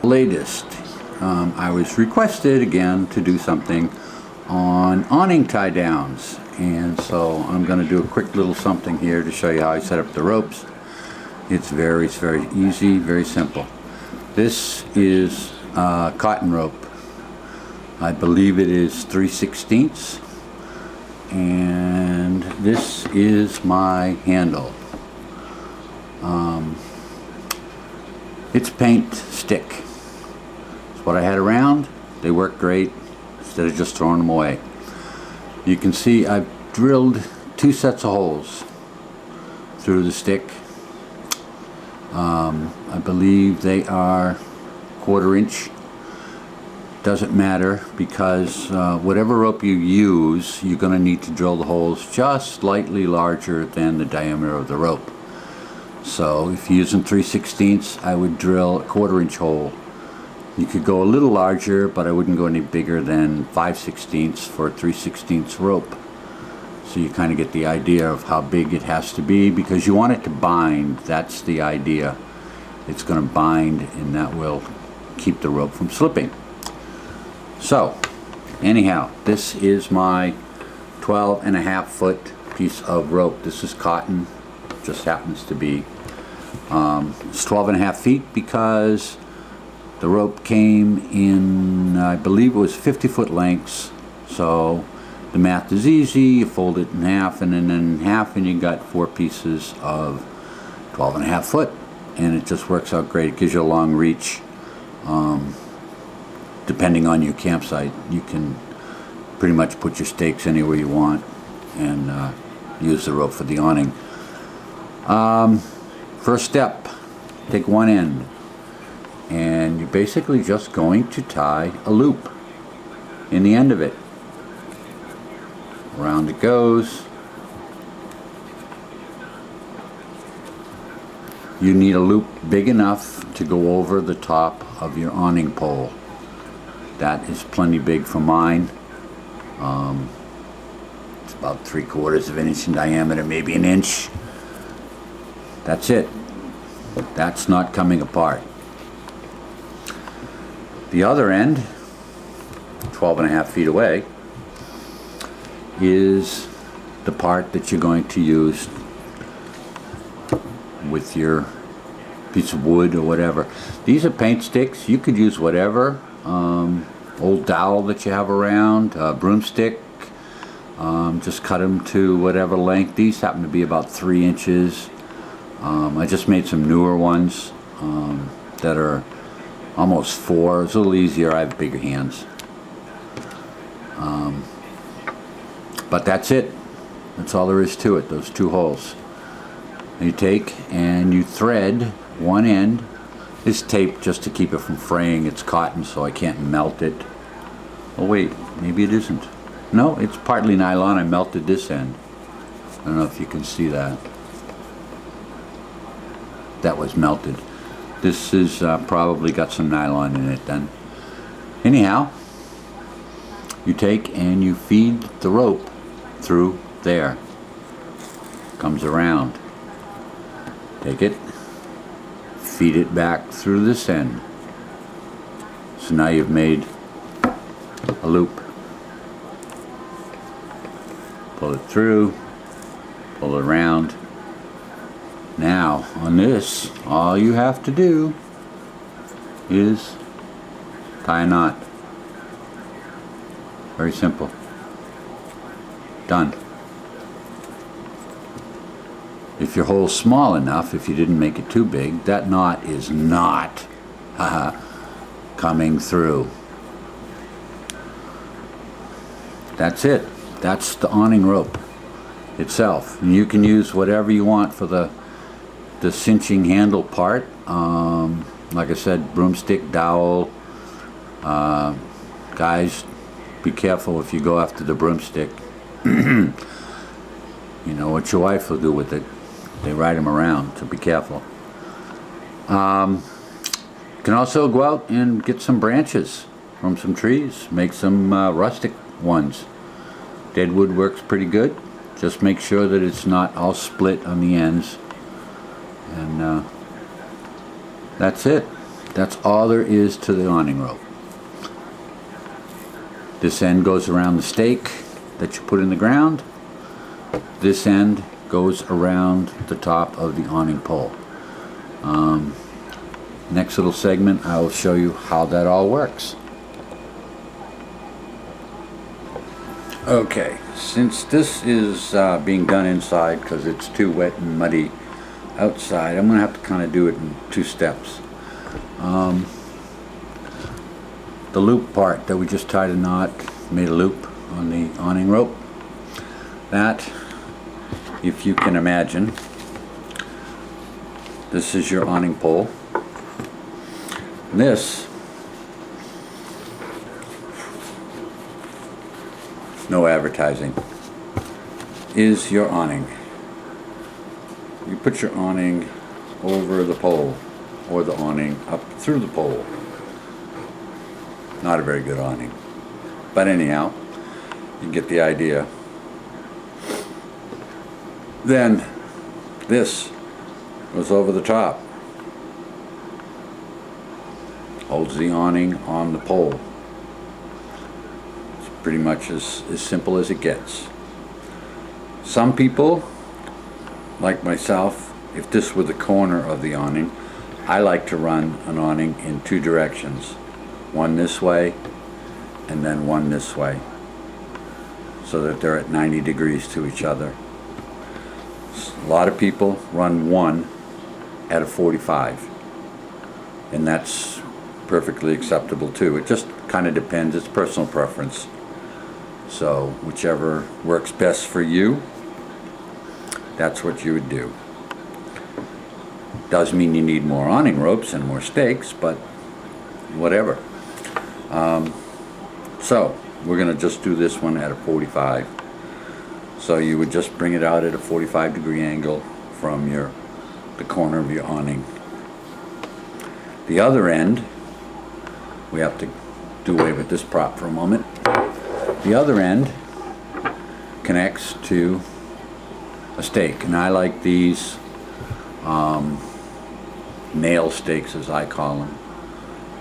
Latest, I was requested again to do something on awning tie downs, and so I'm going to do a quick little something here to show you how I set up the ropes. It's very easy, very simple. This is cotton rope. I believe it is 3/16, and this is my handle. It's paint stick. It's what I had around. They work great instead of just throwing them away. You can see I've drilled 2 sets of holes through the stick. I believe they are 1/4 inch. Doesn't matter, because whatever rope you use, you're going to need to drill the holes just slightly larger than the diameter of the rope. So if you're using 3/16, I would drill a 1/4 inch hole. You could go a little larger, but I wouldn't go any bigger than 5/16 for a 3/16 rope. So you kind of get the idea of how big it has to be, because you want it to bind. That's the idea. It's going to bind, and that will keep the rope from slipping. So anyhow, this is my 12.5 foot piece of rope. This is cotton. Just happens to be it's 12.5 feet because the rope came in, I believe it was 50-foot lengths. So the math is easy. You fold it in half and then in half, and you got 4 pieces of 12.5 foot, and it just works out great. It gives you a long reach. Depending on your campsite, you can pretty much put your stakes anywhere you want and use the rope for the awning. First step, take one end, and you're basically just going to tie a loop in the end of it. Around it goes. You need a loop big enough to go over the top of your awning pole. That is plenty big for mine. It's about 3/4 of an inch in diameter, maybe an inch. That's it. That's not coming apart. The other end, 12.5 feet away, is the part that you're going to use with your piece of wood or whatever. These are paint sticks. You could use whatever. Old dowel that you have around, broomstick. Just cut them to whatever length. These happen to be about 3 inches. I just made some newer ones that are almost 4. It's a little easier. I have bigger hands. But that's it. That's all there is to it, those 2 holes. You take and you thread one end. This tape just to keep it from fraying. It's cotton, so I can't melt it. Oh wait, maybe it isn't. No, it's partly nylon. I melted this end. I don't know if you can see that. That was melted. This is probably got some nylon in it then. Anyhow, you take and you feed the rope through there. Comes around. Take it, feed it back through this end. So now you've made a loop. Pull it through, pull it around. Now on this, all you have to do is tie a knot. Very simple. Done. If your hole's small enough, if you didn't make it too big, that knot is not coming through. That's it. That's the awning rope itself. And you can use whatever you want for the cinching handle part. Like I said, broomstick, dowel. Guys, be careful if you go after the broomstick. You know what your wife will do with it. They ride them around, so be careful. You can also go out and get some branches from some trees. Make some rustic ones. Dead wood works pretty good. Just make sure that it's not all split on the ends. And that's it. That's all there is to the awning rope. This end goes around the stake that you put in the ground. This end goes around the top of the awning pole. Next little segment, I will show you how that all works. Okay, since this is being done inside because it's too wet and muddy outside, I'm going to have to kind of do it in 2 steps. The loop part that we just tied a knot, made a loop on the awning rope. That, if you can imagine, this is your awning pole. This, no advertising, is your awning. You put your awning over the pole, or the awning up through the pole. Not a very good awning, but anyhow, you get the idea. Then this goes over the top, holds the awning on the pole. It's pretty much as simple as it gets. Some people, like myself, if this were the corner of the awning, I like to run an awning in 2 directions. One this way and then one this way, so that they're at 90 degrees to each other. A lot of people run one at a 45, and that's perfectly acceptable too. It just kind of depends, it's personal preference. So whichever works best for you, that's what you would do. Does mean you need more awning ropes and more stakes, but whatever. So we're going to just do this one at a 45. So you would just bring it out at a 45-degree angle from the corner of your awning. The other end, we have to do away with this prop for a moment. The other end connects to a stake, and I like these nail stakes, as I call them.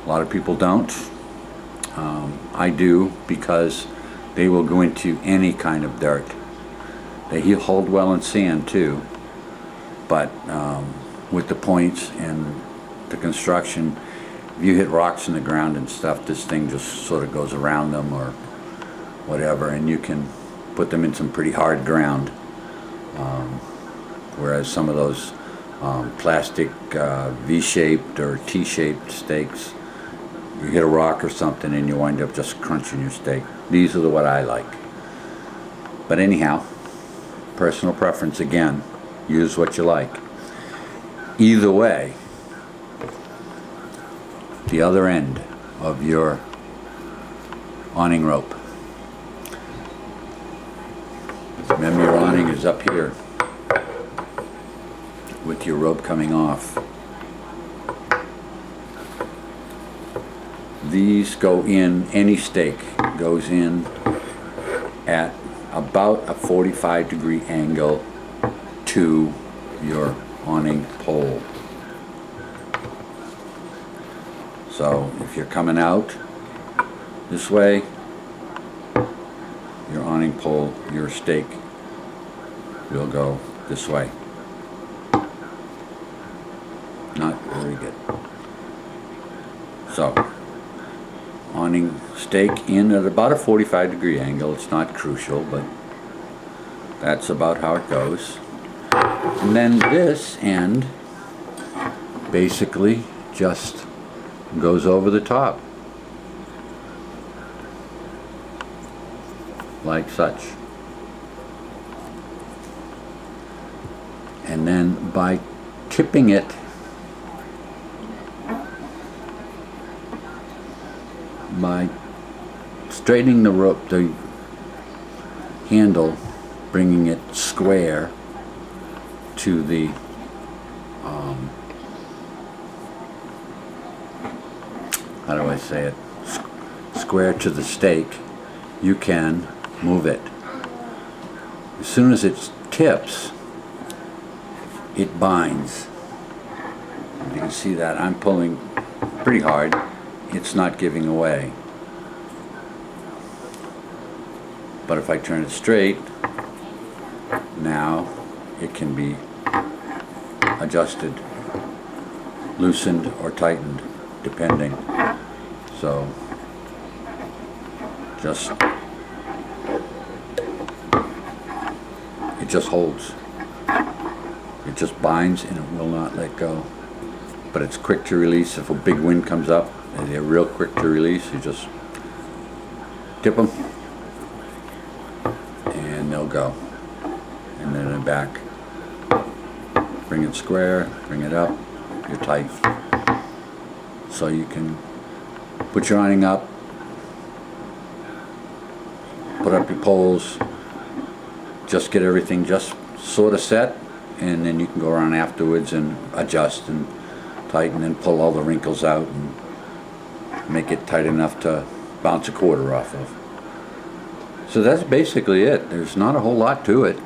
A lot of people don't. I do, because they will go into any kind of dirt. They hold well in sand too, but with the points and the construction, if you hit rocks in the ground and stuff, this thing just sort of goes around them or whatever, and you can put them in some pretty hard ground. Whereas some of those plastic V-shaped or T-shaped stakes, you hit a rock or something and you wind up just crunching your steak. These are what I like. But anyhow, personal preference again. Use what you like. Either way, the other end of your awning rope. Remember, your awning is up here with your rope coming off. These go in, any stake goes in at about a 45-degree angle to your awning pole. So if you're coming out this way, your awning pole, your stake will go this way. Not very good. So, awning stake in at about a 45-degree angle. It's not crucial, but that's about how it goes. And then this end basically just goes over the top, like such. And then by tipping it by straightening the rope, the handle, bringing it square to the how do I say it? Square to the stake, you can move it. As soon as it tips, it binds. You can see that I'm pulling pretty hard, it's not giving away. But if I turn it straight, now it can be adjusted, loosened or tightened, depending. So it just holds. It just binds and it will not let go. But it's quick to release. If a big wind comes up, they're real quick to release. You just tip them and they'll go. And then they're back. Bring it square, bring it up, you're tight. So you can put your awning up, put up your poles, just get everything just sort of set, and then you can go around afterwards and adjust and tighten and pull all the wrinkles out and make it tight enough to bounce a quarter off of. So that's basically it. There's not a whole lot to it.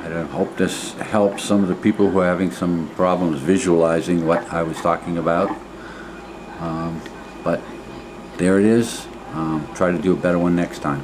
I hope this helps some of the people who are having some problems visualizing what I was talking about. But there it is. Try to do a better one next time.